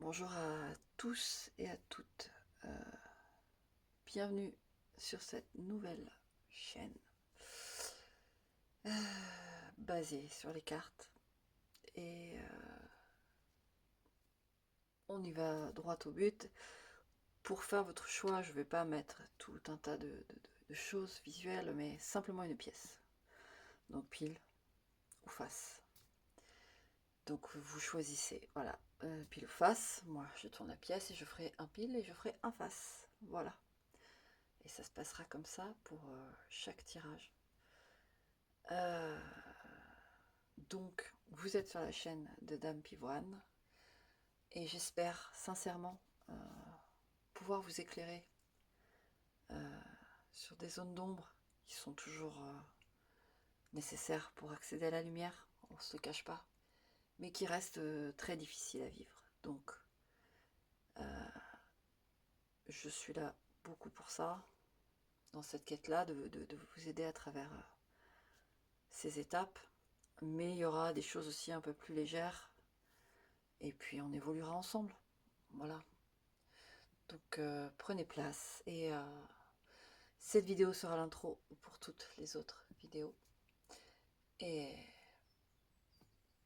Bonjour à tous et à toutes. Bienvenue sur cette nouvelle chaîne basée sur les cartes. Et on y va droit au but. Pour faire votre choix, je ne vais pas mettre tout un tas de choses visuelles, mais simplement une pièce. Donc pile ou face. Donc vous choisissez, voilà, pile ou face. Moi je tourne la pièce et je ferai un pile et je ferai un face. Voilà. Et ça se passera comme ça pour chaque tirage. Donc, vous êtes sur la chaîne de Dame Pivoine et j'espère sincèrement pouvoir vous éclairer sur des zones d'ombre qui sont toujours nécessaires pour accéder à la lumière, on ne se le cache pas, mais qui restent très difficiles à vivre. Donc, je suis là beaucoup pour ça, dans cette quête-là, de vous aider à travers ces étapes. Mais il y aura des choses aussi un peu plus légères. Et puis on évoluera ensemble. Voilà. Donc prenez place. Et cette vidéo sera l'intro pour toutes les autres vidéos. Et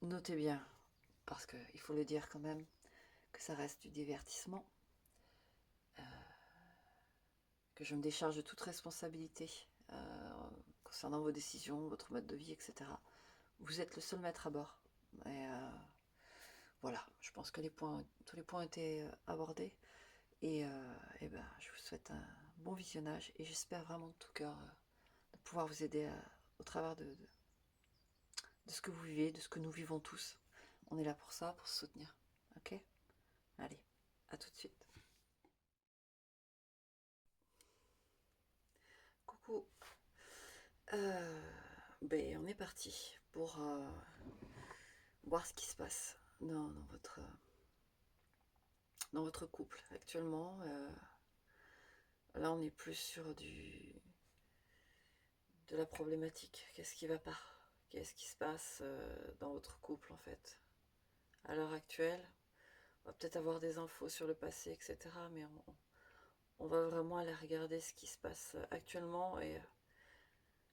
notez bien, parce qu'il faut le dire quand même, que ça reste du divertissement. Que je me décharge de toute responsabilité concernant vos décisions, votre mode de vie, etc. Vous êtes le seul maître à bord. Et voilà, je pense que tous les points ont été abordés. Et ben, je vous souhaite un bon visionnage et j'espère vraiment de tout cœur de pouvoir vous aider au travers de ce que vous vivez, de ce que nous vivons tous. On est là pour ça, pour se soutenir. Ok? Allez, à tout de suite. Coucou. Ben, on est parti pour voir ce qui se passe dans votre couple actuellement. Là, on est plus sur de la problématique. Qu'est-ce qui va pas? Qu'est-ce qui se passe dans votre couple en fait? À l'heure actuelle, on va peut-être avoir des infos sur le passé, etc. Mais on va vraiment aller regarder ce qui se passe actuellement et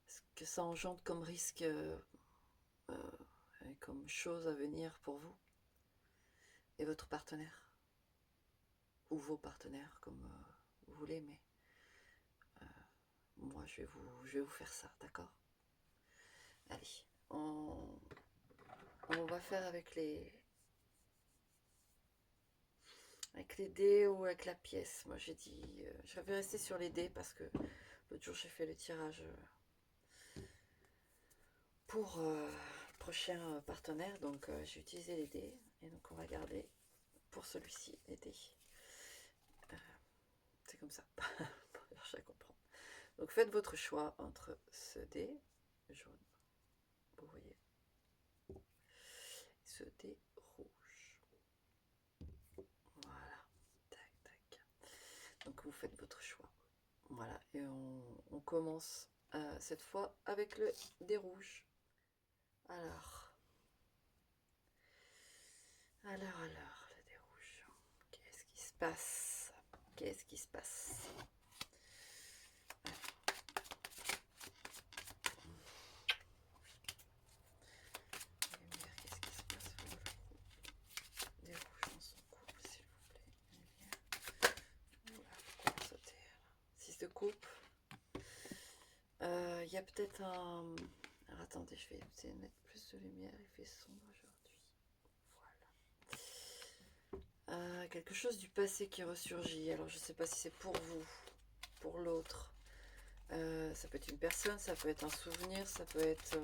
ce que ça engendre comme risque et comme chose à venir pour vous et votre partenaire. Ou vos partenaires, comme vous voulez, mais moi je vais vous faire ça, d'accord? Allez, on va faire avec les dés ou avec la pièce. Moi j'ai dit, je vais rester sur les dés parce que l'autre jour j'ai fait le tirage pour le prochain partenaire, donc j'ai utilisé les dés et donc on va garder pour celui-ci les dés. C'est comme ça, pour chercher à comprendre. Donc faites votre choix entre ce dé jaune, vous voyez, ce dé rouge. Voilà, tac, tac. Donc vous faites votre choix. Voilà, et on commence cette fois avec le dé rouge. Alors, le dé rouge. Qu'est-ce qui se passe? Qu'est-ce qui se passe? Qu'est-ce qui se passe pour le dé rouge dans son couple, s'il vous plaît? Oula, pourquoi sauter? 6 de coupe. Il y a peut-être un... Alors, attendez, je vais essayer de mettre plus de lumière. Il fait sombre aujourd'hui. Voilà. Quelque chose du passé qui ressurgit. Alors, je ne sais pas si c'est pour vous, pour l'autre. Ça peut être une personne, ça peut être un souvenir, ça peut être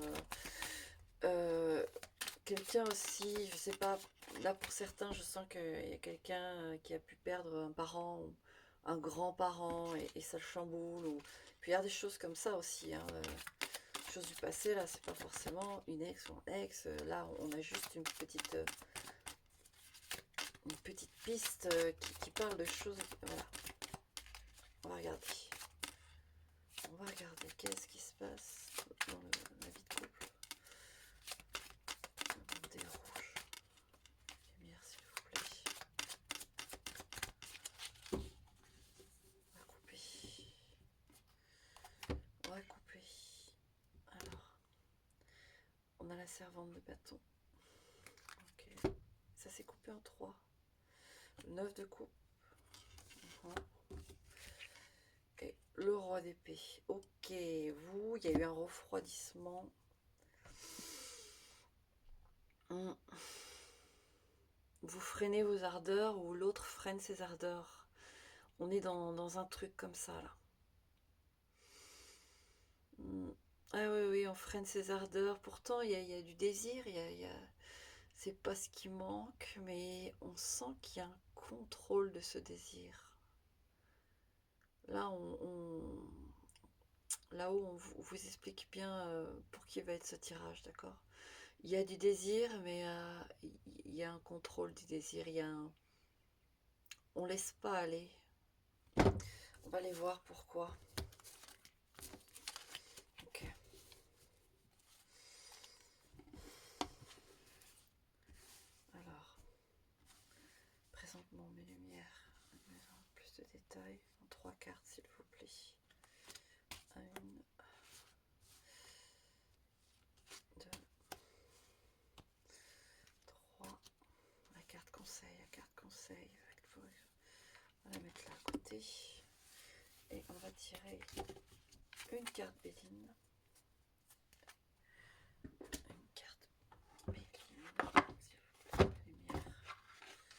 quelqu'un aussi. Je sais pas. Là, pour certains, je sens qu'il y a quelqu'un qui a pu perdre un parent, ou un grand-parent, et ça le chamboule. Puis il y a des choses comme ça aussi. Hein, choses du passé, là, c'est pas forcément une ex ou un ex. Là, on a juste une petite piste qui parle de choses. Voilà. On va regarder. On va regarder qu'est-ce qui se passe dans la vie de couple. Des rouges. Lumière, s'il vous plaît. a la servante de bâton. Ok. Ça s'est coupé en 3. 9 de coupe. Et le roi d'épée. Ok, vous, il y a eu un refroidissement. Vous freinez vos ardeurs ou l'autre freine ses ardeurs. On est dans un truc comme ça, là. Ah oui, oui, on freine ses ardeurs. Pourtant, il y a du désir, c'est pas ce qui manque, mais on sent qu'il y a un contrôle de ce désir. Là, là-haut, on vous explique bien pour qui va être ce tirage, d'accord? Il y a du désir, mais il y a un contrôle du désir. On laisse pas aller. On va aller voir pourquoi. Ok. Alors, présente-moi mes lumières. Plus de détails. En 3 cartes, s'il vous plaît. 1, 2, 3. La carte conseil, on va la mettre là à côté. Et on va tirer une carte Béline. Une carte Béline. S'il vous plaît, lumière. Béline.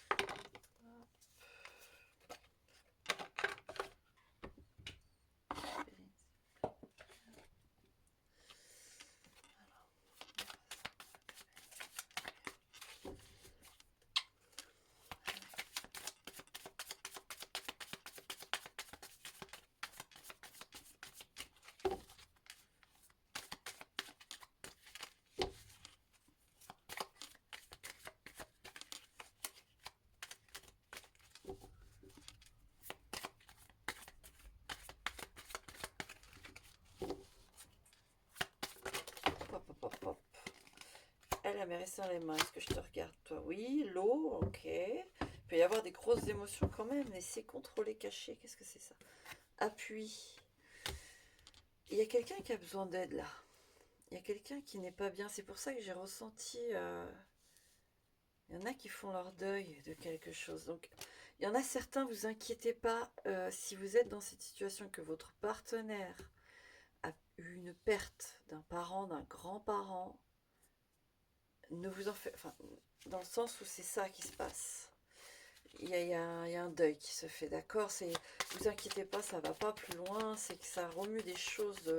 Hop, hop, hop, hop. Elle a mes restés dans les mains. Est-ce que je te regarde, toi? Oui, l'eau, ok. Il peut y avoir des grosses émotions quand même. Laisser contrôler, cacher. Qu'est-ce que c'est ça? Appui. Il y a quelqu'un qui a besoin d'aide là. Il y a quelqu'un qui n'est pas bien. C'est pour ça que j'ai ressenti... il y en a qui font leur deuil de quelque chose. Donc, il y en a certains, vous inquiétez pas. Si vous êtes dans cette situation que votre partenaire a eu une perte d'un parent, d'un grand-parent, ne vous en faites... Enfin, dans le sens où c'est ça qui se passe. Il y a un deuil qui se fait, d'accord? Vous inquiétez pas, ça va pas plus loin. C'est que ça remue des choses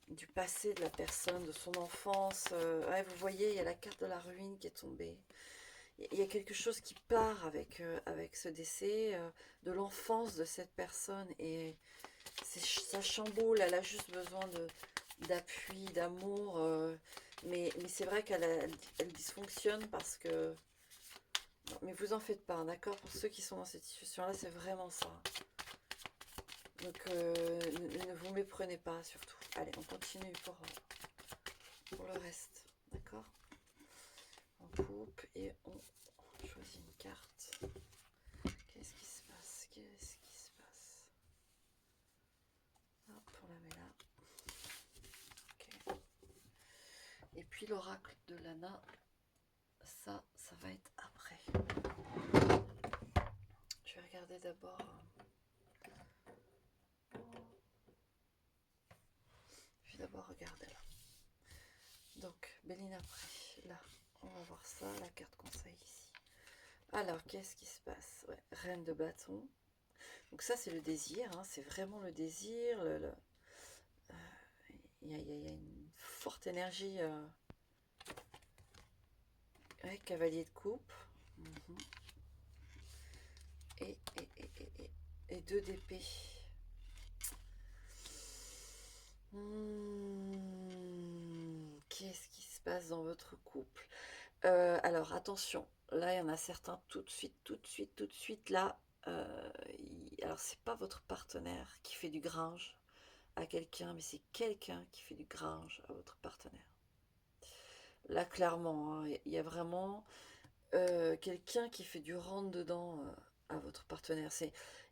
du passé de la personne, de son enfance. Ouais, vous voyez, il y a la carte de la ruine qui est tombée. Il y a quelque chose qui part avec ce décès, de l'enfance de cette personne. Et ça chamboule, elle a juste besoin d'appui, d'amour. Mais c'est vrai elle dysfonctionne parce que... Non, mais vous en faites pas, d'accord? Pour ceux qui sont dans cette situation-là, c'est vraiment ça. Donc, ne vous méprenez pas, surtout. Allez, on continue pour le reste, d'accord? On coupe et on choisit une carte. Qu'est-ce qui se passe? Qu'est-ce qui se passe? Hop, on la met là. Ok. Et puis l'oracle de Lana, ça va être après. Je vais regarder d'abord... Je vais d'abord regarder là. Donc, Béline après, là, on va voir ça, la carte conseil ici. Alors, qu'est-ce qui se passe? Ouais, reine de bâton. Donc ça, c'est le désir, hein, c'est vraiment le désir. Il y a une forte énergie. Ouais, cavalier de coupe. Et 2 d'épée. Qu'est-ce qui se passe dans votre couple? Alors, attention. Là, il y en a certains tout de suite, là. Alors, c'est pas votre partenaire qui fait du gringe à quelqu'un, mais c'est quelqu'un qui fait du gringe à votre partenaire. Là, clairement, hein, il y a vraiment quelqu'un qui fait du rentre-dedans à votre partenaire.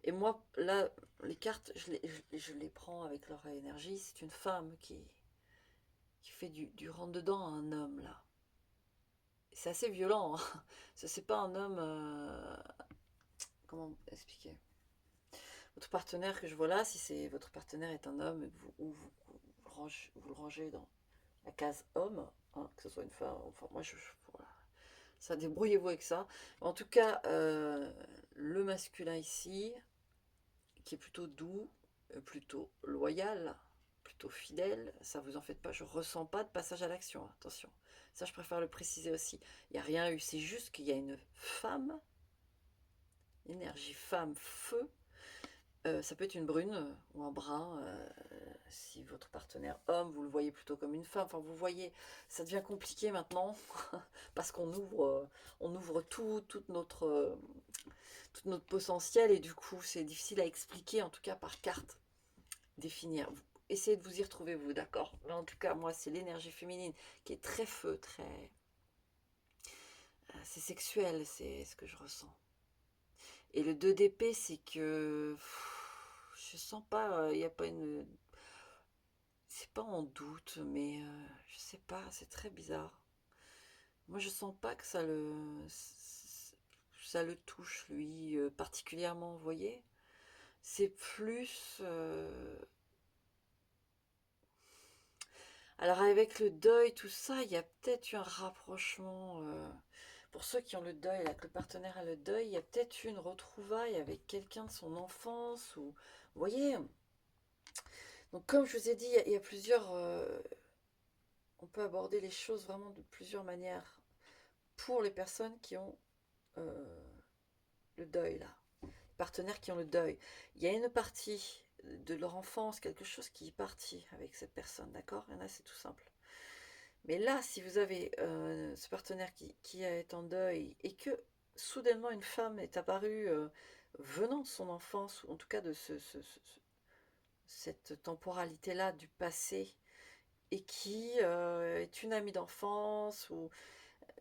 Et moi, là, les cartes, je les prends avec leur énergie. C'est une femme qui qui fait du rentre-dedans à un homme, là. C'est assez violent, hein. C'est pas un homme... comment expliquer? Votre partenaire que je vois là, si c'est votre partenaire est un homme, vous le rangez dans la case homme, hein, que ce soit une femme, enfin moi voilà. Ça, débrouillez-vous avec ça. En tout cas, le masculin ici, qui est plutôt doux, plutôt loyal, plutôt fidèle, ça vous en faites pas, je ressens pas de passage à l'action, attention. Ça, je préfère le préciser aussi. Il n'y a rien eu, c'est juste qu'il y a une femme, énergie femme, feu. Ça peut être une brune ou un brun. Si votre partenaire homme, vous le voyez plutôt comme une femme. Enfin, vous voyez, ça devient compliqué maintenant parce on ouvre tout notre potentiel et du coup, c'est difficile à expliquer, en tout cas par carte, définir. Essayez de vous y retrouver, vous, d'accord? Mais en tout cas, moi, c'est l'énergie féminine qui est très feu, très... c'est sexuel, c'est ce que je ressens. Et le 2 d'épée, c'est que je sens pas, il n'y a pas une... C'est pas en doute, mais je sais pas, c'est très bizarre. Moi, je sens pas que ça le touche, lui, particulièrement, vous voyez. C'est plus... Alors, avec le deuil, tout ça, il y a peut-être eu un rapprochement... Pour ceux qui ont le deuil, là, que le partenaire a le deuil, il y a peut-être eu une retrouvaille avec quelqu'un de son enfance, ou... Vous voyez. Donc, comme je vous ai dit, il y a plusieurs... on peut aborder les choses vraiment de plusieurs manières pour les personnes qui ont le deuil, là. Les partenaires qui ont le deuil. Il y a une partie de leur enfance, quelque chose qui est parti avec cette personne, d'accord? Il y en a, c'est tout simple. Mais là, si vous avez ce partenaire qui est en deuil et que soudainement une femme est apparue venant de son enfance, ou en tout cas de cette temporalité-là du passé, et qui est une amie d'enfance ou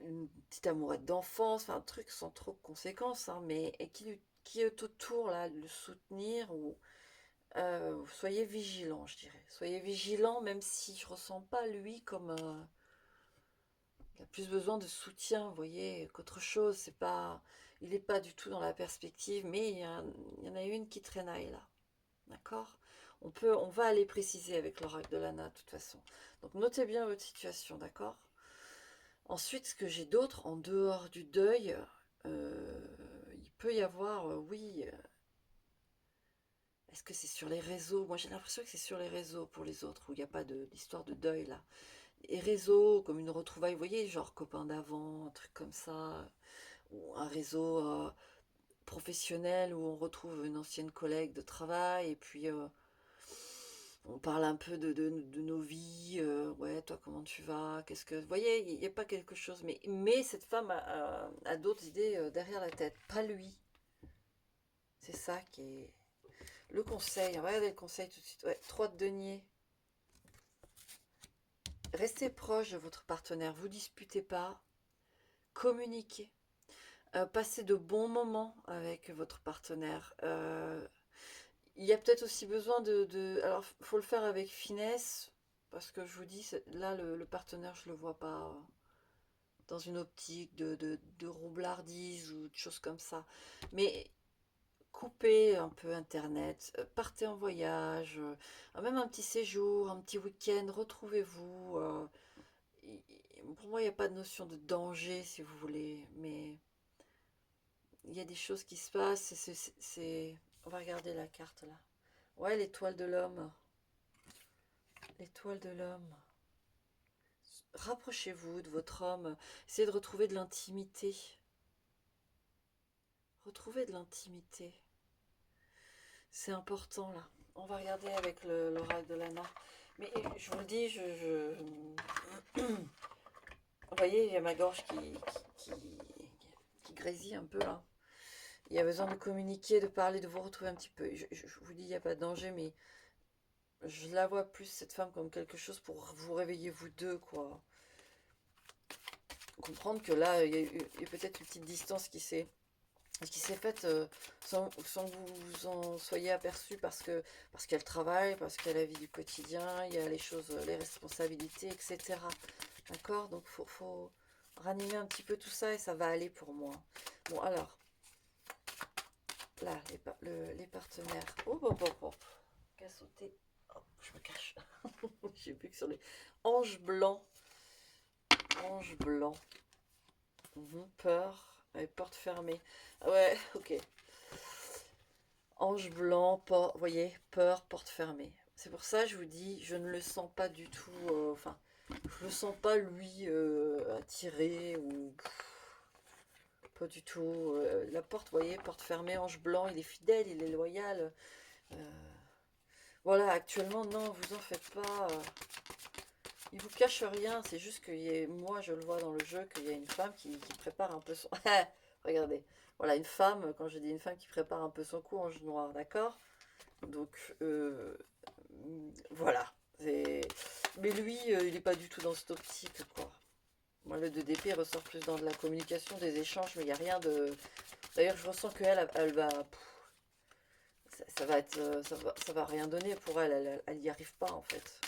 une petite amourette d'enfance, enfin un truc sans trop de conséquences, hein, mais et qui est autour là, de le soutenir, ou soyez vigilant, je dirais. Soyez vigilant, même si je ressens pas lui comme il a plus besoin de soutien, vous voyez, qu'autre chose. C'est pas, il n'est pas du tout dans la perspective, mais il y en a une qui traînaille là, d'accord? On va aller préciser avec l'oracle de Lana de toute façon. Donc notez bien votre situation, d'accord? Ensuite, ce que j'ai d'autre, en dehors du deuil, il peut y avoir, oui, est-ce que c'est sur les réseaux? Moi, j'ai l'impression que c'est sur les réseaux pour les autres, où il n'y a pas d'histoire de deuil, là. Et réseaux, comme une retrouvaille, vous voyez, genre copain d'avant, un truc comme ça, ou un réseau professionnel où on retrouve une ancienne collègue de travail, et puis on parle un peu de nos vies, ouais, toi, comment tu vas, qu'est-ce que... Vous voyez, il n'y a pas quelque chose, mais cette femme a d'autres idées derrière la tête, pas lui. C'est ça qui est... Le conseil, on va regarder le conseil tout de suite. Ouais, 3 de denier. Restez proche de votre partenaire, vous disputez pas, communiquez. Passez de bons moments avec votre partenaire. Il y a peut-être aussi besoin alors, il faut le faire avec finesse, parce que je vous dis, là, le partenaire, je ne le vois pas dans une optique de roublardise ou de choses comme ça. Mais coupez un peu Internet, partez en voyage, même un petit séjour, un petit week-end, retrouvez-vous. Pour moi, il n'y a pas de notion de danger, si vous voulez, mais il y a des choses qui se passent. On va regarder la carte là. Ouais, l'étoile de l'homme. L'étoile de l'homme. Rapprochez-vous de votre homme. Essayez de retrouver de l'intimité. Retrouvez de l'intimité. C'est important là. On va regarder avec l'oracle de Lana. Mais je vous le dis, vous voyez, il y a ma gorge qui grésille un peu là. Il y a besoin de communiquer, de parler, de vous retrouver un petit peu. Je vous dis, il n'y a pas de danger, mais je la vois plus, cette femme, comme quelque chose pour vous réveiller vous deux, quoi. Comprendre que là, il y a peut-être une petite distance qui s'est ce qui s'est fait sans que vous vous en soyez aperçu parce qu'elle travaille, parce qu'il y a la vie du quotidien, il y a les choses, les responsabilités, etc. D'accord? Donc faut ranimer un petit peu tout ça et ça va aller pour moi. Bon alors, là, les partenaires. Oh, hop, hop, hop. Qu'à sauter. Hop, je me cache. J'ai vu que sur les anges blancs. Ange blanc. Peur et porte fermée. Ouais, ok. Ange blanc, vous voyez, peur, porte fermée. C'est pour ça que je vous dis, je ne le sens pas du tout. Enfin, je le sens pas lui attiré ou pas du tout. La porte, vous voyez, porte fermée, ange blanc, il est fidèle, il est loyal. Euh, voilà, actuellement, non, vous en faites pas. Il vous cache rien, c'est juste que moi je le vois dans le jeu qu'il y a une femme qui prépare un peu son... Regardez, voilà une femme, quand je dis une femme qui prépare un peu son coup en noir, d'accord. Donc voilà. Mais lui, il n'est pas du tout dans cette optique, quoi. Moi, le 2DP ressort plus dans de la communication, des échanges, mais il n'y a rien de... D'ailleurs, je ressens qu'elle, elle va... ça va être... ça va rien donner pour elle, elle n'y arrive pas, en fait.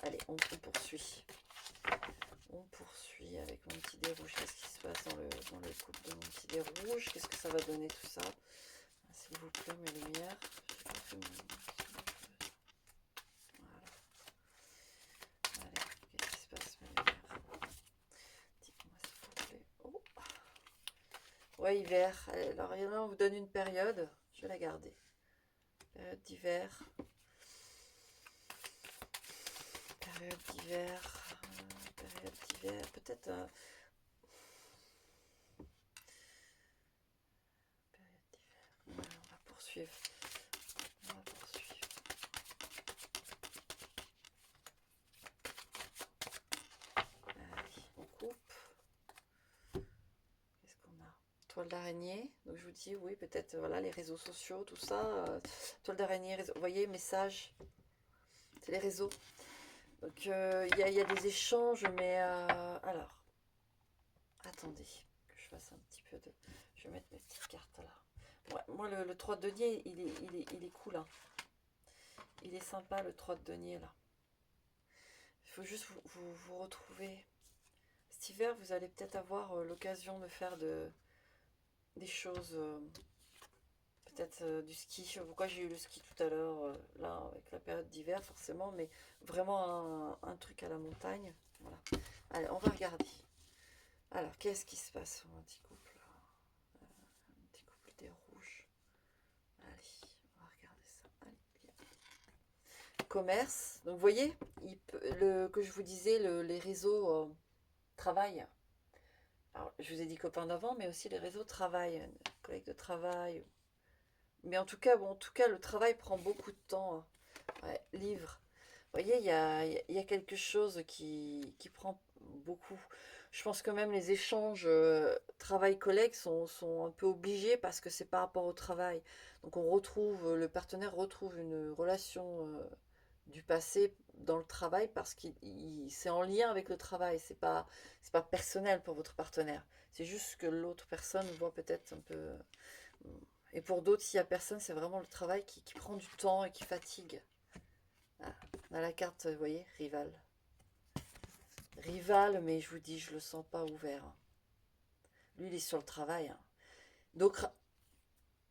Allez, on poursuit. On poursuit avec mon petit dé rouge. Qu'est-ce qui se passe dans le couple de mon petit dé rouge? Qu'est-ce que ça va donner tout ça? S'il vous plaît, mes lumières. Voilà. Allez, qu'est-ce qui se passe, mes lumières? Dites-moi s'il vous plaît. Oh. Ouais, hiver. Allez, alors, il y en a, on vous donne une période. Je vais la garder. Période d'hiver. Période d'hiver. Période d'hiver. Peut-être... on va poursuivre. On va poursuivre. Allez, on coupe. Qu'est-ce qu'on a? Toile d'araignée. Donc je vous dis, oui, peut-être voilà, les réseaux sociaux, tout ça. Toile d'araignée, vous voyez, message. C'est les réseaux. Donc il y a des échanges, mais alors, attendez, que je fasse un petit peu de... Je vais mettre mes petites cartes là. Ouais, moi, le 3 de denier, il est cool. Hein. Il est sympa, le 3 de denier, là. Il faut juste vous retrouver. Cet hiver, vous allez peut-être avoir l'occasion de faire des choses, peut-être du ski. Pourquoi j'ai eu le ski tout à l'heure, là, avec la période d'hiver, forcément, mais vraiment un truc à la montagne. Voilà. Allez, on va regarder. Alors, qu'est-ce qui se passe sur un petit couple? Un petit couple des rouges. Allez, on va regarder ça. Allez, bien. Commerce. Donc, vous voyez, que je vous disais, les réseaux travaillent. Alors, je vous ai dit copains d'avant, mais aussi les réseaux travaillent. Collègues de travail. Mais en tout cas, bon, en tout cas, le travail prend beaucoup de temps. Hein. Ouais, livre. Vous voyez, il y a quelque chose qui prend beaucoup. Je pense que même les échanges travail-collègue sont un peu obligés parce que c'est par rapport au travail. Donc on retrouve, le partenaire retrouve une relation du passé dans le travail parce que c'est en lien avec le travail. C'est pas personnel pour votre partenaire. C'est juste que l'autre personne voit peut-être un peu. Et pour d'autres, s'il n'y a personne, c'est vraiment le travail qui prend du temps et qui fatigue. Ah, on a la carte, vous voyez, rival. Rival, mais je vous dis, je le sens pas ouvert. Hein. Lui, il est sur le travail. Hein. Donc,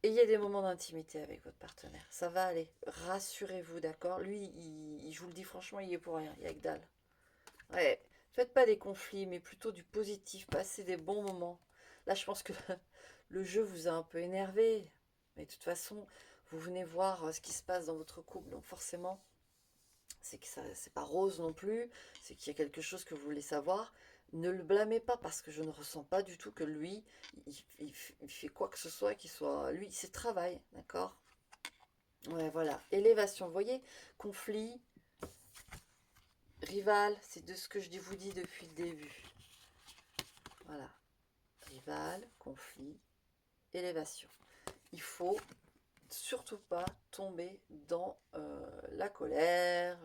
ayez des moments d'intimité avec votre partenaire. Ça va aller. Rassurez-vous, d'accord. Lui, je vous le dis franchement, il est pour rien. Il y a que dalle. Ouais. Faites pas des conflits, mais plutôt du positif. Passez des bons moments. Là, je pense que le jeu vous a un peu énervé. Mais de toute façon, vous venez voir ce qui se passe dans votre couple. Donc forcément, c'est que ça, c'est pas rose non plus, c'est qu'il y a quelque chose que vous voulez savoir. Ne le blâmez pas parce que je ne ressens pas du tout que lui, il fait quoi que ce soit, qu'il soit. Lui, c'est travail, d'accord. Ouais, voilà. Élévation, vous voyez, conflit, rival, c'est de ce que je vous dis depuis le début. Voilà. Rival, conflit, élévation. Il faut surtout pas tomber dans la colère,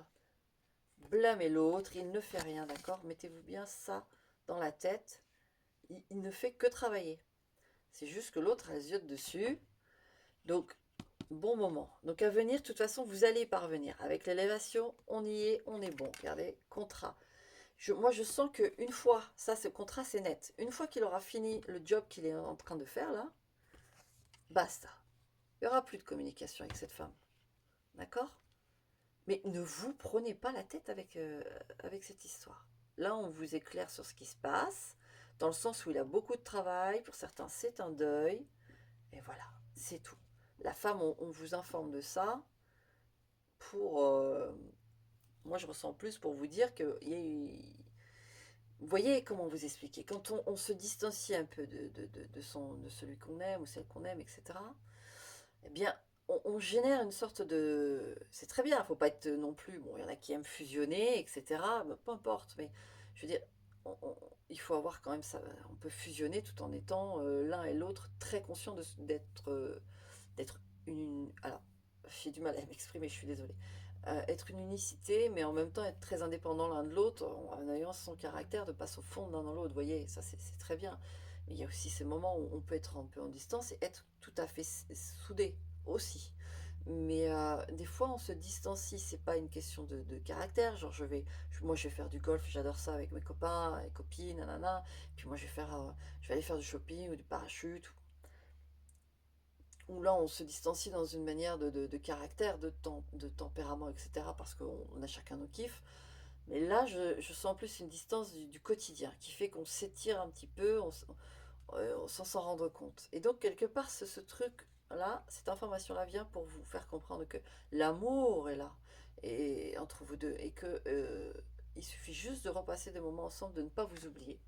blâmer l'autre, il ne fait rien, d'accord? Mettez-vous bien ça dans la tête. Il ne fait que travailler. C'est juste que l'autre a les yeux dessus. Donc, bon moment. Donc, à venir, de toute façon, vous allez y parvenir. Avec l'élévation, on y est, on est bon. Regardez, contrat. Moi, je sens qu'une fois, ça, ce contrat, c'est net. Une fois qu'il aura fini le job qu'il est en train de faire, là, basta. Il n'y aura plus de communication avec cette femme. D'accord? Mais ne vous prenez pas la tête avec cette histoire. Là, on vous éclaire sur ce qui se passe, dans le sens où il a beaucoup de travail. Pour certains, c'est un deuil. Et voilà, c'est tout. La femme, on vous informe de ça pour... moi, je ressens plus pour vous dire que... Vous voyez comment vous expliquer. Quand on se distancie un peu de celui qu'on aime ou celle qu'on aime, etc., eh bien, on génère une sorte de... C'est très bien, il ne faut pas être non plus... Bon, il y en a qui aiment fusionner, etc. Ben, peu importe, mais je veux dire, il faut avoir quand même ça. On peut fusionner tout en étant l'un et l'autre très conscients d'être une... Alors, j'ai du mal à m'exprimer, je suis désolée. Être une unicité, mais en même temps être très indépendant l'un de l'autre, en ayant son caractère, de ne pas se fondre l'un dans l'autre. Vous voyez, ça c'est très bien. Mais il y a aussi ces moments où on peut être un peu en distance et être tout à fait soudé aussi. Mais des fois, on se distancie. C'est pas une question de caractère. Genre, moi, je vais faire du golf. J'adore ça avec mes copains, et copines, nanana. Puis moi, je vais aller faire du shopping ou du parachute. Où là, on se distancie dans une manière de caractère, de tempérament, etc. Parce qu'on a chacun nos kiffs. Mais là, je sens plus une distance du quotidien qui fait qu'on s'étire un petit peu, sans s'en rendre compte. Et donc, quelque part, ce truc-là, cette information-là vient pour vous faire comprendre que l'amour est là, et entre vous deux, et que il suffit juste de repasser des moments ensemble, de ne pas vous oublier.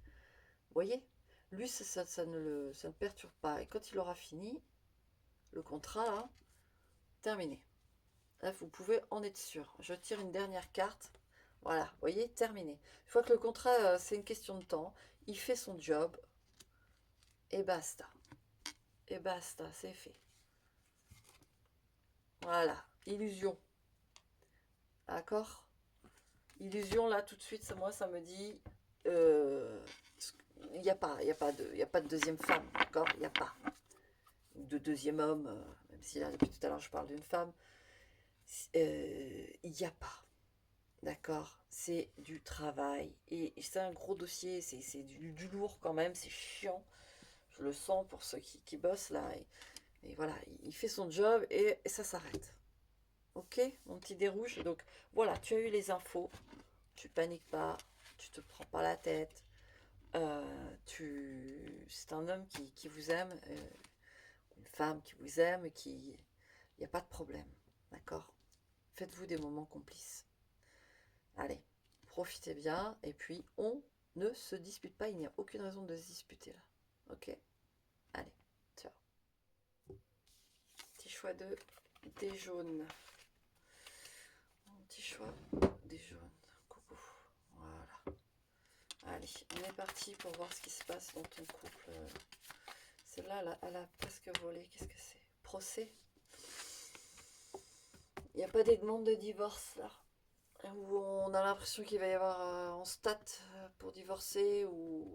Vous voyez? Lui, ça ne perturbe pas. Et quand il aura fini, le contrat, là, terminé. Là, vous pouvez en être sûr. Je tire une dernière carte. Voilà, vous voyez, terminé. Une fois que le contrat, c'est une question de temps, il fait son job, et basta. Et basta, c'est fait. Voilà, illusion. D'accord? Illusion, là, tout de suite, moi, ça me dit... Il n'y a pas, y a pas de deuxième femme, d'accord? Il n'y a pas. De deuxième homme, même si là, depuis tout à l'heure, je parle d'une femme. Il n'y a pas. D'accord? C'est du travail. Et c'est un gros dossier, c'est du lourd quand même, c'est chiant. Je le sens pour ceux qui bossent là. Et voilà, il fait son job et ça s'arrête. Ok, mon petit dé rouge. Donc voilà, tu as eu les infos. Tu paniques pas, tu te prends pas la tête. C'est un homme qui vous aime, une femme qui vous aime, il n'y a pas de problème. D'accord? Faites-vous des moments complices. Allez, profitez bien et puis on ne se dispute pas. Il n'y a aucune raison de se disputer là. Ok? Allez, ciao. Petit choix des jaunes. Petit choix des jaunes. Coucou. Voilà. Allez, on est parti pour voir ce qui se passe dans ton couple. Celle-là, elle a presque volé. Qu'est-ce que c'est? Procès? Il n'y a pas des demandes de divorce là? Où on a l'impression qu'il va y avoir en stat pour divorcer, ou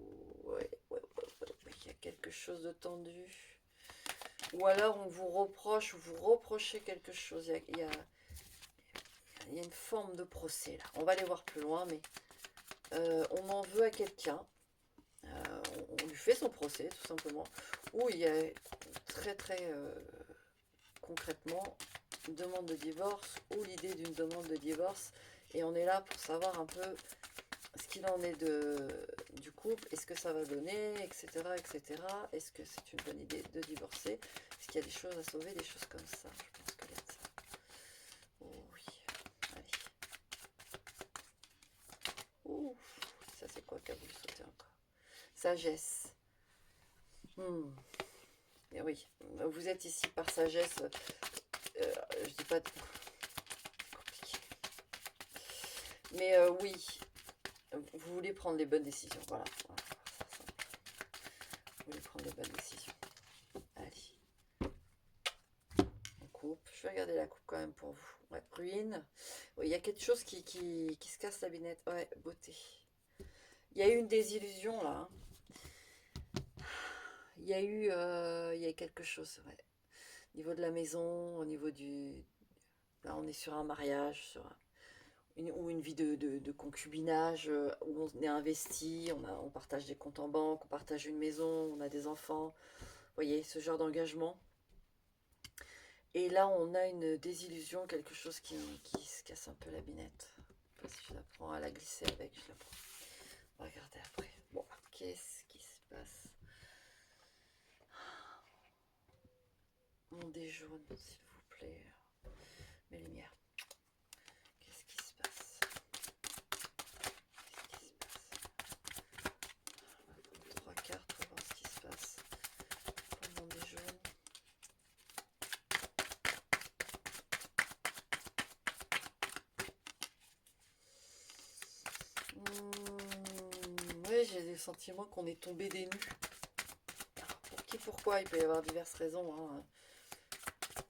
ouais, il y a quelque chose de tendu. Ou alors on vous reproche, ou vous reprochez quelque chose. Il y a une forme de procès là. On va aller voir plus loin, mais on en veut à quelqu'un. On lui fait son procès, tout simplement. Où il y a très concrètement une demande de divorce ou l'idée d'une demande de divorce. Et on est là pour savoir un peu ce qu'il en est du couple, est-ce que ça va donner, etc. etc. Est-ce que c'est une bonne idée de divorcer? Est-ce qu'il y a des choses à sauver, des choses comme ça? Je pense qu'il y a de ça. Oh oui, allez. Ouh, ça c'est quoi qui a voulu sauter encore? Sagesse. Et oui, vous êtes ici par sagesse. Je dis pas... Compliqué. Mais oui, vous voulez prendre les bonnes décisions. Voilà. Vous voulez prendre les bonnes décisions. Allez. On coupe. Je vais regarder la coupe quand même pour vous. Ouais, ruine. Il y a quelque chose qui se casse la binette. Ouais, beauté. Il y a eu une désillusion là. il y a quelque chose, ouais. Au niveau de la maison, au niveau du... Là, on est sur un mariage, ou une vie de concubinage, où on est investi, on partage des comptes en banque, on partage une maison, on a des enfants. Vous voyez, ce genre d'engagement. Et là, on a une désillusion, quelque chose qui se casse un peu la binette. Je sais pas si je la prends à la glisser avec, je la prends. On va regarder après. Bon, qu'est-ce qui se passe? Mon dé jaune, s'il vous plaît. Mes lumières. Qu'est-ce qui se passe? Qu'est-ce qui se passe? On va prendre 3 cartes pour voir ce qui se passe. Pour mon dé jaune. Ouais, j'ai le sentiment qu'on est tombé des nues. Alors, pour qui, pourquoi? Il peut y avoir diverses raisons, hein.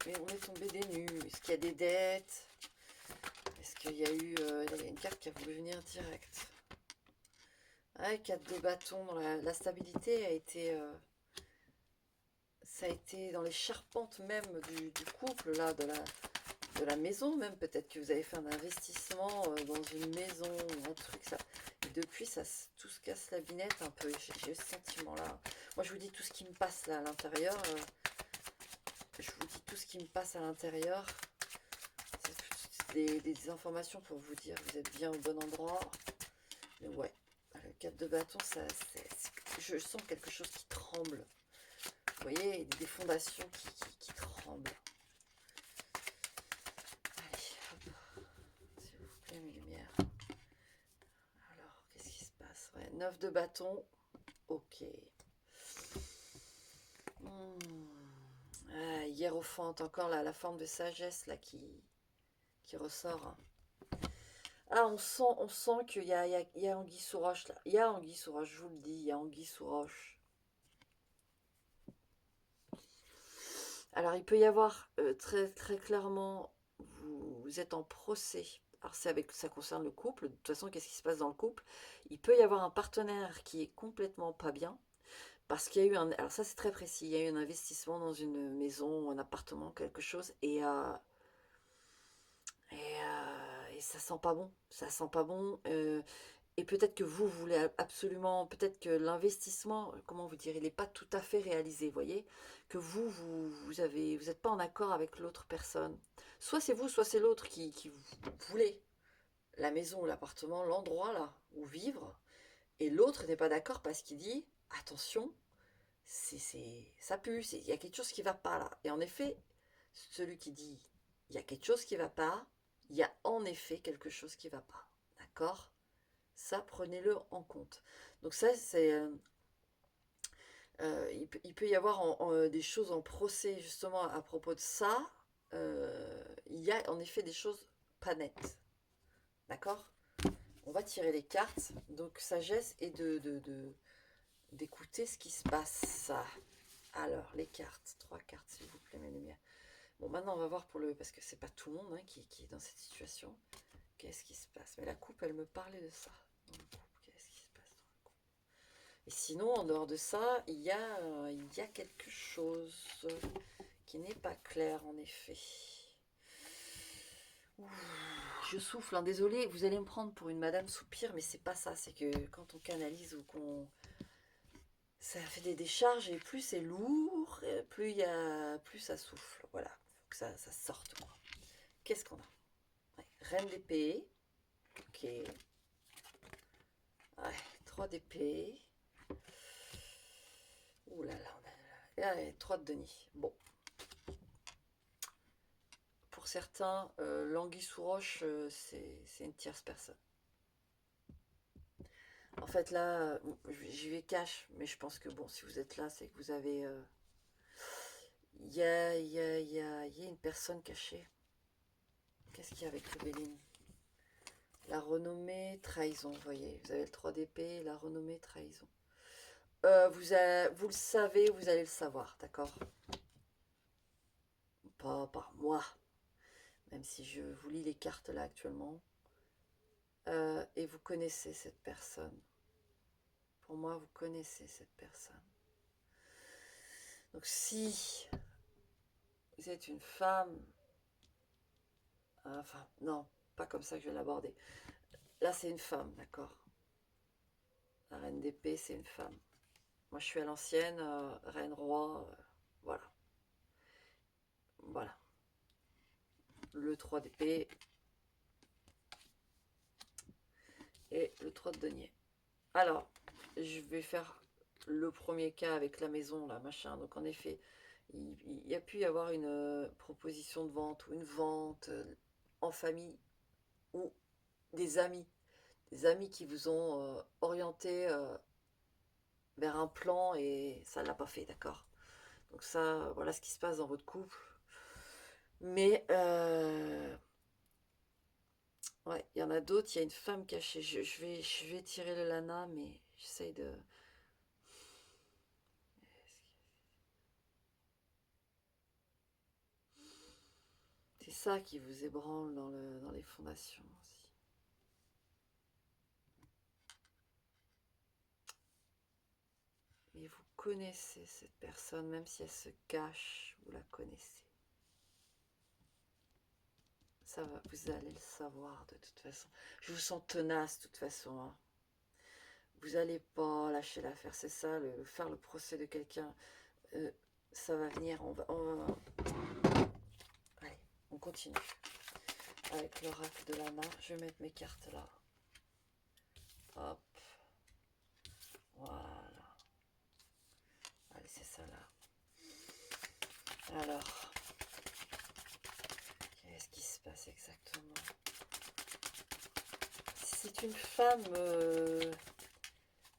Mais on est tombé des nues. Est-ce qu'il y a des dettes? Est-ce qu'il y a eu... il y a une carte qui a voulu venir direct. Ouais, 4 de bâton. Dans la stabilité a été... ça a été dans les charpentes même du couple, là, de la maison même. Peut-être que vous avez fait un investissement dans une maison ou un truc. Ça, et depuis, tout se casse la binette un peu. J'ai ce sentiment-là. Moi, je vous dis tout ce qui me passe là à l'intérieur. Je vous dis tout ce qui me passe à l'intérieur. C'est des informations pour vous dire que vous êtes bien au bon endroit. Mais ouais, le 4 de bâton, je sens quelque chose qui tremble. Vous voyez, des fondations qui tremblent. Allez, hop, s'il vous plaît, mes lumières. Alors, qu'est-ce qui se passe? Ouais, 9 de bâton. Ok. Ah, hiérophante, encore là, la forme de sagesse là qui ressort. Hein. Ah, on sent qu'il y a Anguille sous roche là. Il y a Anguille sous roche, je vous le dis, il y a Anguille sous roche. Alors, il peut y avoir très, très clairement, vous êtes en procès. Alors, ça concerne le couple. De toute façon, qu'est-ce qui se passe dans le couple? Il peut y avoir un partenaire qui est complètement pas bien. Parce qu'il y a eu un... Alors ça, c'est très précis. Il y a eu un investissement dans une maison, un appartement, quelque chose. Et ça sent pas bon. Ça sent pas bon. Et peut-être que vous voulez absolument, peut-être que l'investissement, comment vous dire, il n'est pas tout à fait réalisé, vous voyez, que vous n'êtes pas en accord avec l'autre personne. Soit c'est vous, soit c'est l'autre qui voulait la maison ou l'appartement, l'endroit là où vivre, et l'autre n'est pas d'accord parce qu'il dit, attention, ça pue, il y a quelque chose qui va pas là. Et en effet, celui qui dit, il y a quelque chose qui va pas, il y a en effet quelque chose qui va pas, d'accord? Ça, prenez-le en compte. Donc ça, c'est... il peut y avoir des choses en procès, justement, à propos de ça. Il y a en effet des choses pas nettes. D'accord? On va tirer les cartes. Donc, sagesse et d'écouter ce qui se passe. Alors, les cartes. 3 cartes, s'il vous plaît, mes lumières. Bon, maintenant, on va voir pour le... Parce que c'est pas tout le monde hein, qui est dans cette situation. Qu'est-ce qui se passe? Mais la coupe, elle me parlait de ça. Qu'est-ce qui se passe dans le couple? Et sinon, en dehors de ça, il y a quelque chose qui n'est pas clair, en effet. Ouh, je souffle, hein, désolé, vous allez me prendre pour une madame soupir, mais c'est pas ça. C'est que quand on canalise ou qu'on... Ça fait des décharges et plus c'est lourd, plus ça souffle. Voilà, faut que ça sorte. Quoi. Qu'est-ce qu'on a? Ouais, reine d'épée. Ok. Ouais, 3 d'épée. Ouh là là, on a 3 de Denis. Bon. Pour certains, l'anguille sous roche, c'est une tierce personne. En fait, là, j'y vais cash, mais je pense que, bon, si vous êtes là, c'est que vous avez... Il y a une personne cachée. Qu'est-ce qu'il y a avec Rubéline? La renommée, trahison, vous voyez. Vous avez le 3 d'épée, la renommée, trahison. Vous le savez, vous allez le savoir, d'accord? Pas par moi, même si je vous lis les cartes là actuellement. Et vous connaissez cette personne. Pour moi, vous connaissez cette personne. Donc si vous êtes une femme, enfin non, pas comme ça que je vais l'aborder. Là c'est une femme, d'accord. La reine d'épée c'est une femme. Moi je suis à l'ancienne, reine roi, voilà. Voilà. Le 3 d'épée et le 3 de denier. Alors, je vais faire le premier cas avec la maison, là, machin. Donc en effet, il y a pu y avoir une proposition de vente ou une vente en famille ou des amis. Des amis qui vous ont orienté vers un plan et ça ne l'a pas fait, d'accord. Donc ça, voilà ce qui se passe dans votre couple. Mais ouais, il y en a d'autres, il y a une femme cachée. Je vais tirer le lana, mais j'essaye de... C'est ça qui vous ébranle dans les fondations aussi. Mais vous connaissez cette personne, même si elle se cache, vous la connaissez. Ça va, vous allez le savoir de toute façon. Je vous sens tenace de toute façon. Hein. Vous n'allez pas lâcher l'affaire, c'est ça, faire le procès de quelqu'un. Ça va venir, Allez, on continue. Avec l'oracle de Lana, je vais mettre mes cartes là. Hop. Voilà. Allez, c'est ça là. Alors, qu'est-ce qui se passe exactement? C'est une femme,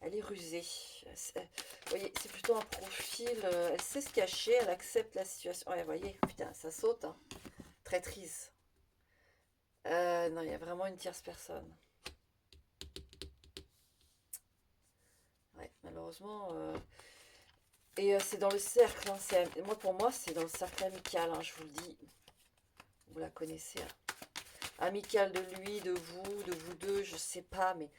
elle est rusée. Vous voyez, c'est plutôt un profil, elle sait se cacher, elle accepte la situation. Ouais, vous voyez, putain, ça saute, hein. Traîtrise. Non, il y a vraiment une tierce personne. Ouais, malheureusement. Et c'est dans le cercle. Hein, pour moi, c'est dans le cercle amical. Hein, je vous le dis. Vous la connaissez. Hein. Amical de lui, de vous deux, je sais pas, mais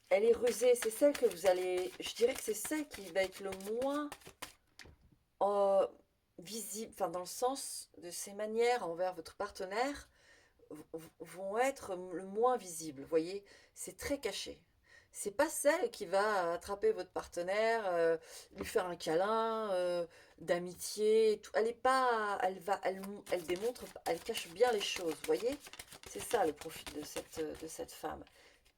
elle est rusée. C'est celle que vous allez. Je dirais que c'est celle qui va être le moins visible, enfin dans le sens de ses manières envers votre partenaire vont être le moins visibles. Vous voyez, c'est très caché. C'est pas celle qui va attraper votre partenaire, lui faire un câlin, d'amitié. Elle est pas, elle démontre, elle cache bien les choses. Vous voyez, c'est ça le profil de cette femme.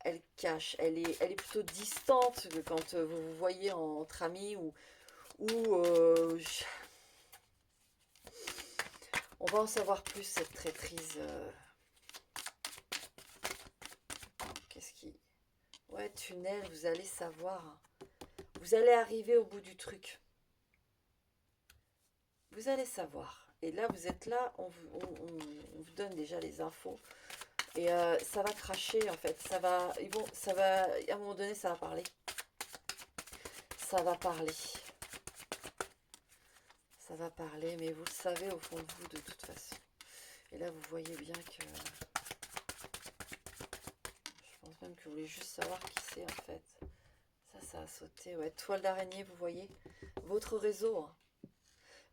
Elle cache, elle est plutôt distante que quand vous vous voyez entre amis ou on va en savoir plus cette traîtrise. Qu'est-ce qui... Ouais, tunnel, vous allez savoir. Vous allez arriver au bout du truc. Vous allez savoir. Et là, vous êtes là, on vous donne déjà les infos. Et ça va cracher, en fait. Ça va, à un moment donné, ça va parler. Ça va parler. Ça va parler, mais vous le savez au fond de vous, de toute façon. Et là, vous voyez bien que... Je pense même que vous voulez juste savoir qui c'est, en fait. Ça a sauté. Ouais, toile d'araignée, vous voyez. Votre réseau. Hein.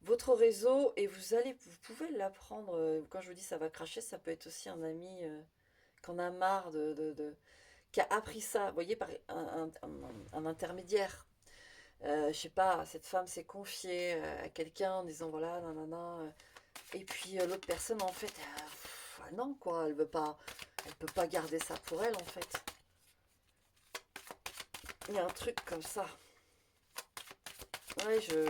Votre réseau, et vous pouvez l'apprendre. Quand je vous dis ça va cracher, ça peut être aussi un ami qu'on a marre qui a appris ça. Vous voyez, par un intermédiaire. Je sais pas, cette femme s'est confiée à quelqu'un en disant voilà, nanana. Et puis l'autre personne, en fait, non, quoi, elle peut pas garder ça pour elle, en fait. Il y a un truc comme ça. Ouais, j'ai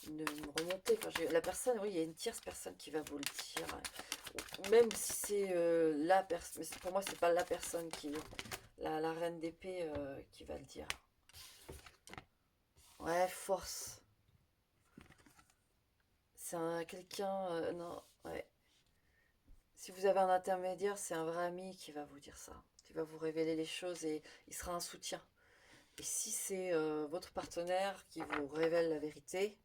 une remontée. Quand la personne, oui, il y a une tierce personne qui va vous le dire. Même si c'est la personne, mais pour moi, c'est pas la personne qui, la reine d'épée qui va le dire. Ouais, force. C'est quelqu'un, non, ouais. Si vous avez un intermédiaire, c'est un vrai ami qui va vous dire ça, qui va vous révéler les choses et il sera un soutien. Et si c'est votre partenaire qui vous révèle la vérité,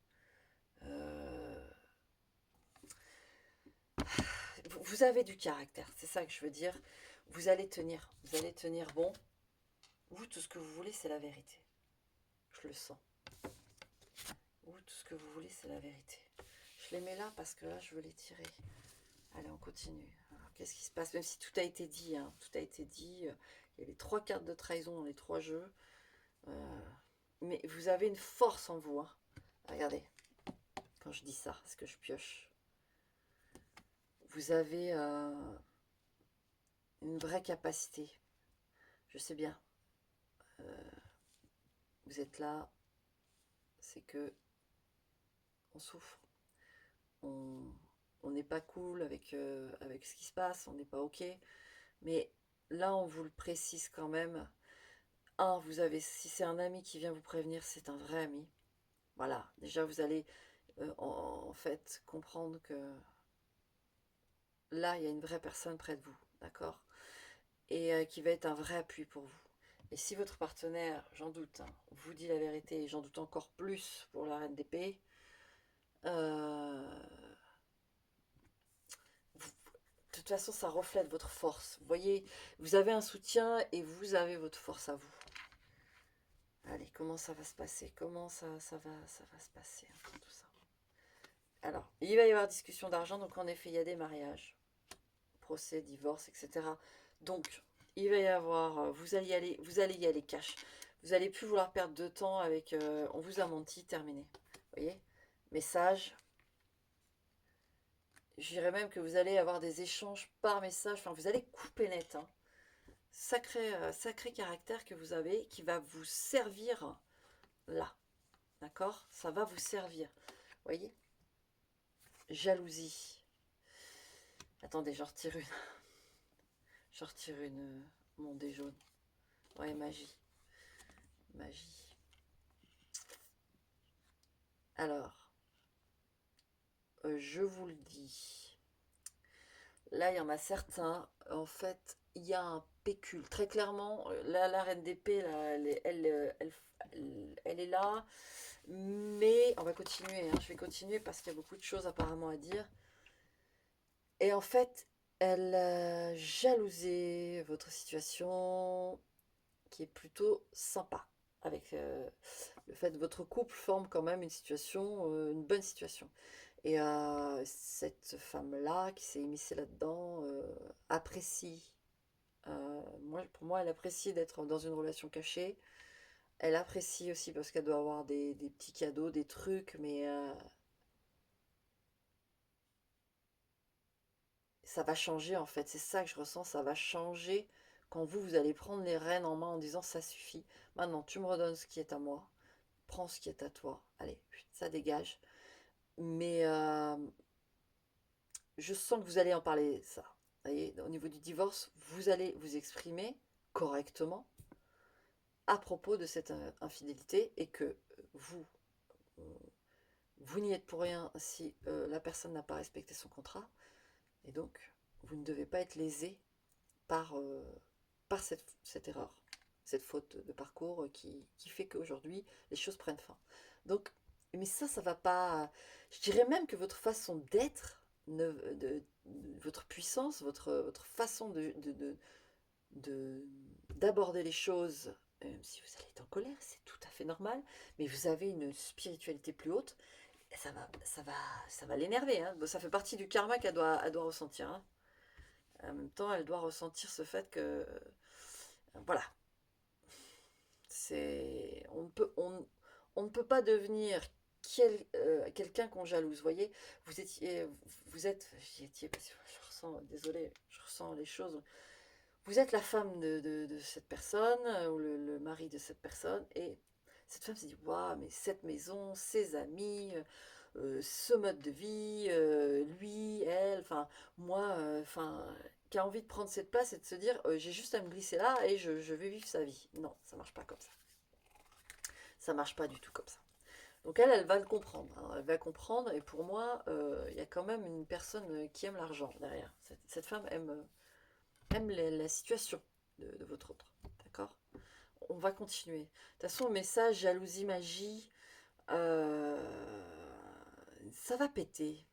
euh, vous avez du caractère, c'est ça que je veux dire. Vous allez tenir bon. Vous, tout ce que vous voulez, c'est la vérité. Je le sens. ou tout ce que vous voulez, c'est la vérité. Je les mets là parce que là, je veux les tirer. Allez, on continue. Qu'est-ce qui se passe? Même si tout a été dit, hein, tout a été dit. Il y a les 3 cartes de trahison dans les 3 jeux. Mais vous avez une force en vous. Hein. Regardez, quand je dis ça, ce que je pioche. Vous avez une vraie capacité. Je sais bien. Vous êtes là. C'est que on souffre. On n'est pas cool avec, avec ce qui se passe. On n'est pas OK. Mais là, on vous le précise quand même. Vous avez, si c'est un ami qui vient vous prévenir, c'est un vrai ami. Voilà, déjà vous allez en fait comprendre que là, il y a une vraie personne près de vous, d'accord? Et qui va être un vrai appui pour vous. Et si votre partenaire, j'en doute, hein, vous dit la vérité, et j'en doute encore plus pour la reine d'épée, de toute façon, ça reflète votre force. Vous voyez, vous avez un soutien et vous avez votre force à vous. Allez, comment ça va se passer? Comment ça va se passer, hein, tout ça? Alors, il va y avoir discussion d'argent, donc en effet, il y a des mariages, procès, divorce, etc. Donc, il va y avoir, vous allez y aller cash. Vous n'allez plus vouloir perdre de temps avec, on vous a menti, terminé. Vous voyez? Message. Je dirais même que vous allez avoir des échanges par message, enfin, vous allez couper net, hein. Sacré caractère que vous avez, qui va vous servir là. D'accord? Ça va vous servir. Vous voyez? Jalousie. Attendez, j'en retire une. Je retire une mondée jaune. Ouais, magie. Magie. Alors, je vous le dis. Là, il y en a certains. En fait, il y a un pécule. Très clairement, là, la reine d'épée, là, elle est là. Mais on va continuer. Hein, je vais continuer parce qu'il y a beaucoup de choses apparemment à dire. Et en fait, elle a jalousé votre situation qui est plutôt sympa. Avec le fait que votre couple forme quand même une situation, une bonne situation. Et cette femme-là qui s'est immiscée là-dedans apprécie. Pour moi, elle apprécie d'être dans une relation cachée. Elle apprécie aussi parce qu'elle doit avoir des petits cadeaux, des trucs, mais ça va changer en fait. C'est ça que je ressens, ça va changer quand vous allez prendre les rênes en main en disant ça suffit. Maintenant, tu me redonnes ce qui est à moi. Prends ce qui est à toi. Allez, ça dégage. Mais je sens que vous allez en parler, ça. Vous voyez, au niveau du divorce, vous allez vous exprimer correctement à propos de cette infidélité et que vous, euh, vous n'y êtes pour rien si la personne n'a pas respecté son contrat. Et donc, vous ne devez pas être lésé par, par cette erreur, cette faute de parcours qui fait qu'aujourd'hui, les choses prennent fin. Donc, mais ça va pas... Je dirais même que votre façon d'être, votre puissance, votre façon d'aborder les choses, même si vous allez être en colère, c'est tout à fait normal, mais vous avez une spiritualité plus haute, et ça va l'énerver. Hein. Bon, ça fait partie du karma elle doit ressentir. Hein. En même temps, elle doit ressentir ce fait que, voilà, on ne peut pas devenir quelqu'un qu'on jalouse. Vous voyez, vous êtes, j'y étiez, parce que je ressens, désolé, je ressens les choses. Vous êtes la femme de cette personne, ou le mari de cette personne, et cette femme s'est dit, waouh, mais cette maison, ses amis, ce mode de vie, lui, elle, enfin, moi, enfin, qui a envie de prendre cette place et de se dire, j'ai juste à me glisser là et je vais vivre sa vie. Non, ça marche pas comme ça. Ça marche pas du tout comme ça. Donc elle va le comprendre. Hein. Elle va comprendre, et pour moi, il y a quand même une personne qui aime l'argent derrière. Cette femme aime la situation de votre autre. D'accord? On va continuer. De toute façon, message, jalousie, magie, ça va péter.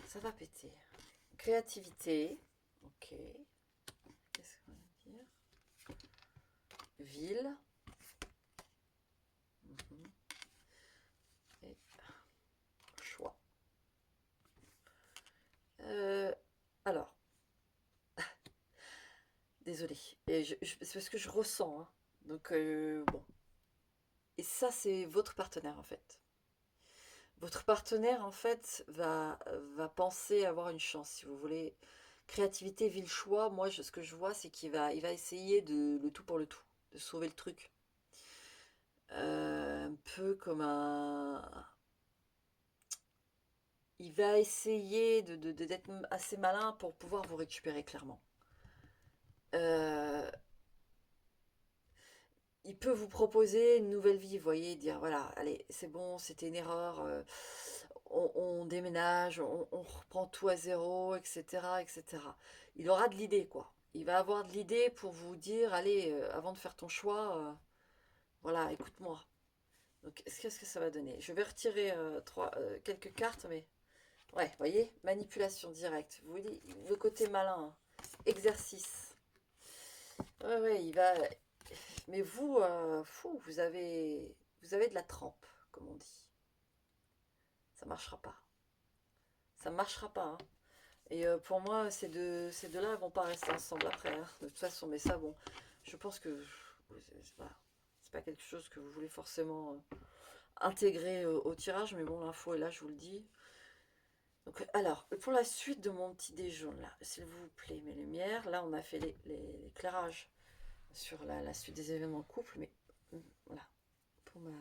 Ça va péter. Créativité. Ok. Qu'est-ce qu'on va dire? Ville. désolée. Et c'est parce que je ressens, hein. Donc, bon. Et ça, c'est votre partenaire, en fait. Votre partenaire, en fait, va penser avoir une chance, si vous voulez. Créativité, ville, choix, moi, ce que je vois, c'est qu'il va essayer de le tout pour le tout, de sauver le truc. Un peu comme un... Il va essayer d'être assez malin pour pouvoir vous récupérer, clairement. Euh, il peut vous proposer une nouvelle vie, vous voyez, dire, voilà, allez, c'est bon, c'était une erreur, on déménage, on reprend tout à zéro, etc., etc. Il aura de l'idée, quoi. Il va avoir de l'idée pour vous dire, allez, avant de faire ton choix, voilà, écoute-moi. Donc, qu'est-ce que ça va donner? Je vais retirer quelques cartes, mais... Ouais, vous voyez, manipulation directe. Vous voyez, le côté malin, hein. Exercice. Ouais, ouais, il va... Mais vous, fou, vous avez de la trempe, comme on dit. Ça marchera pas. Ça marchera pas, hein. Et pour moi, ces deux-là vont pas rester ensemble après, hein, de toute façon. Mais ça, bon, je pense que c'est pas quelque chose que vous voulez forcément intégrer au tirage. Mais bon, l'info est là, je vous le dis. Donc, alors, pour la suite de mon petit déjeuner, là, s'il vous plaît, mes lumières. Là, on a fait l'éclairage sur la suite des événements en couple. Mais voilà, pour mon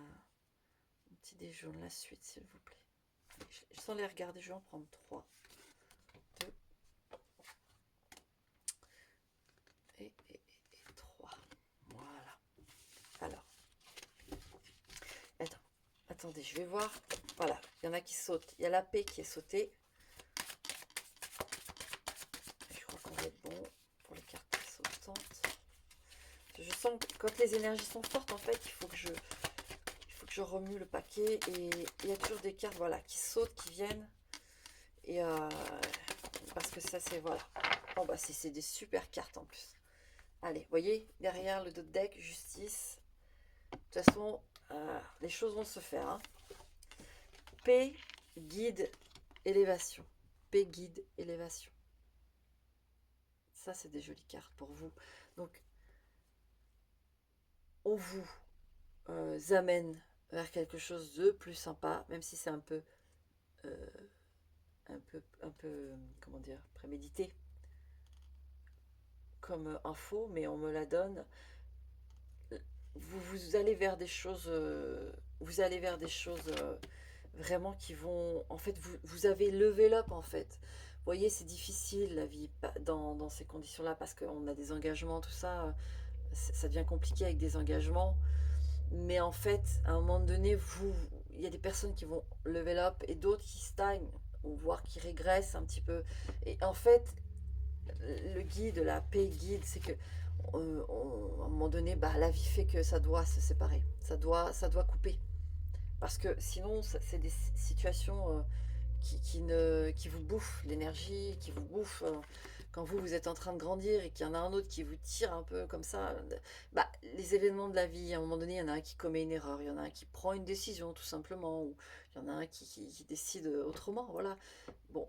petit déjeuner, la suite, s'il vous plaît. Sans les regarder, je vais en prendre 3, 2 et 3. Voilà. Alors, attendez, je vais voir. Voilà, il y en a qui sautent. Il y a la paix qui est sautée. Je crois qu'on va être bon pour les cartes sautantes. Je sens que quand les énergies sont fortes, en fait, il faut que je remue le paquet. Et il y a toujours des cartes, voilà, qui sautent, qui viennent. Et parce que ça, c'est, voilà. Bon, bah, c'est des super cartes en plus. Allez, voyez, derrière le dos de deck, justice. De toute façon, les choses vont se faire, hein. Paix, guide, élévation. Paix, guide, élévation. Ça, c'est des jolies cartes pour vous. Donc, on vous amène vers quelque chose de plus sympa, même si c'est euh, un peu, comment dire, prémédité comme info, mais on me la donne. Vous allez vers des choses, vraiment qui vont, en fait, vous avez levé up, en fait. Vous voyez, c'est difficile la vie dans ces conditions-là parce qu'on a des engagements, tout ça, ça devient compliqué avec des engagements. Mais en fait, à un moment donné, il y a des personnes qui vont level up et d'autres qui stagnent ou voire qui régressent un petit peu. Et en fait, le guide, la paix guide, c'est que à un moment donné, bah, la vie fait que ça doit se séparer, ça doit couper. Parce que sinon, c'est des situations qui vous bouffent l'énergie, qui vous bouffent quand vous êtes en train de grandir et qu'il y en a un autre qui vous tire un peu comme ça. Bah, les événements de la vie, à un moment donné, il y en a un qui commet une erreur, il y en a un qui prend une décision tout simplement, ou il y en a un qui décide autrement. Voilà. Bon,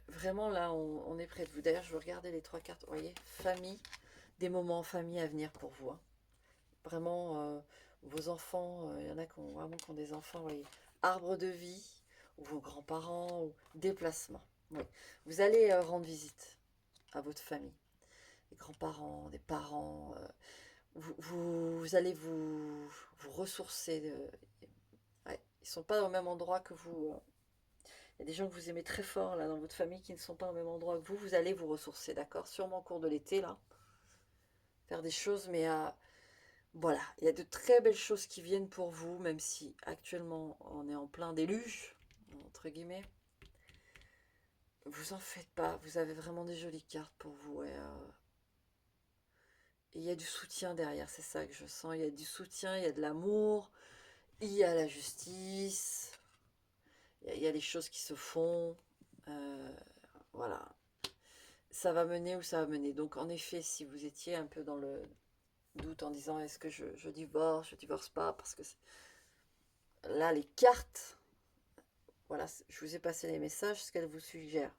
vraiment là, on est près de vous. D'ailleurs, je veux regarder les 3 cartes. Vous voyez, famille, des moments en famille à venir pour vous, hein. Vraiment, vos enfants, il y en a qui ont des enfants, vous voyez, arbre de vie, ou vos grands-parents, ou déplacement. Oui. Vous allez rendre visite à votre famille, des grands-parents, des parents. Vous allez vous ressourcer. Ouais, ils ne sont pas au même endroit que vous. Il y a des gens que vous aimez très fort là dans votre famille qui ne sont pas au même endroit que vous. Vous allez vous ressourcer, d'accord? Sûrement au cours de l'été, là. Faire des choses, mais voilà, il y a de très belles choses qui viennent pour vous, même si actuellement on est en plein déluge, entre guillemets. Vous en faites pas, vous avez vraiment des jolies cartes pour vous. Et il y a du soutien derrière, c'est ça que je sens. Il y a du soutien, il y a de l'amour, il y a la justice, il y a des choses qui se font. Euh, voilà, ça va mener où ça va mener. Donc en effet, si vous étiez un peu dans le doute en disant est-ce que je divorce, je divorce pas, parce que là les cartes, voilà, je vous ai passé les messages, ce qu'elles vous suggèrent.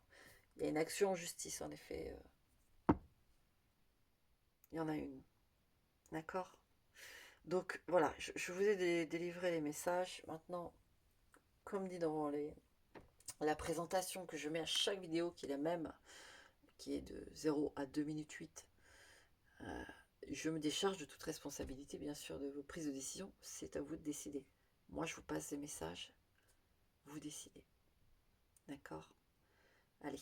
Il y a une action en justice en effet. Il y en a une. D'accord? Donc voilà, je vous ai délivré les messages. Maintenant, comme dit dans la présentation que je mets à chaque vidéo, qui est la même, qui est de 0 à 2 minutes 8, je me décharge de toute responsabilité, bien sûr, de vos prises de décision. C'est à vous de décider. Moi, je vous passe des messages. Vous décidez. D'accord? Allez,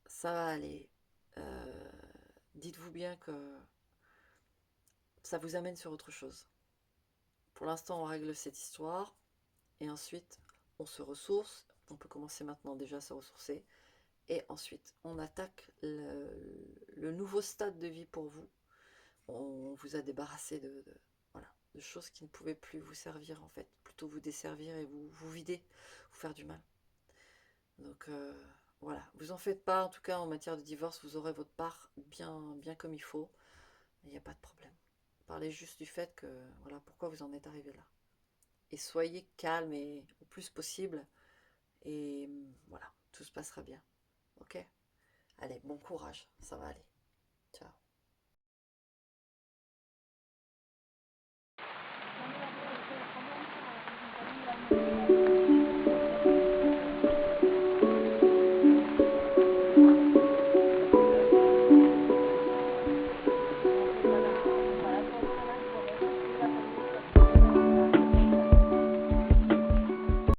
ça va aller. Euh, Dites-vous bien que ça vous amène sur autre chose. Pour l'instant, on règle cette histoire. Et ensuite, on se ressource. On peut commencer maintenant déjà à se ressourcer. Et ensuite, on attaque le nouveau stade de vie pour vous. On vous a débarrassé voilà, de choses qui ne pouvaient plus vous servir en fait. Plutôt vous desservir et vous vider, vous faire du mal. Donc voilà, vous en faites pas. En tout cas, en matière de divorce, vous aurez votre part bien comme il faut. Il n'y a pas de problème. Parlez juste du fait que, voilà, pourquoi vous en êtes arrivé là. Et soyez calme et au plus possible. Et voilà, tout se passera bien. Ok? Allez, bon courage, ça va aller. Ciao.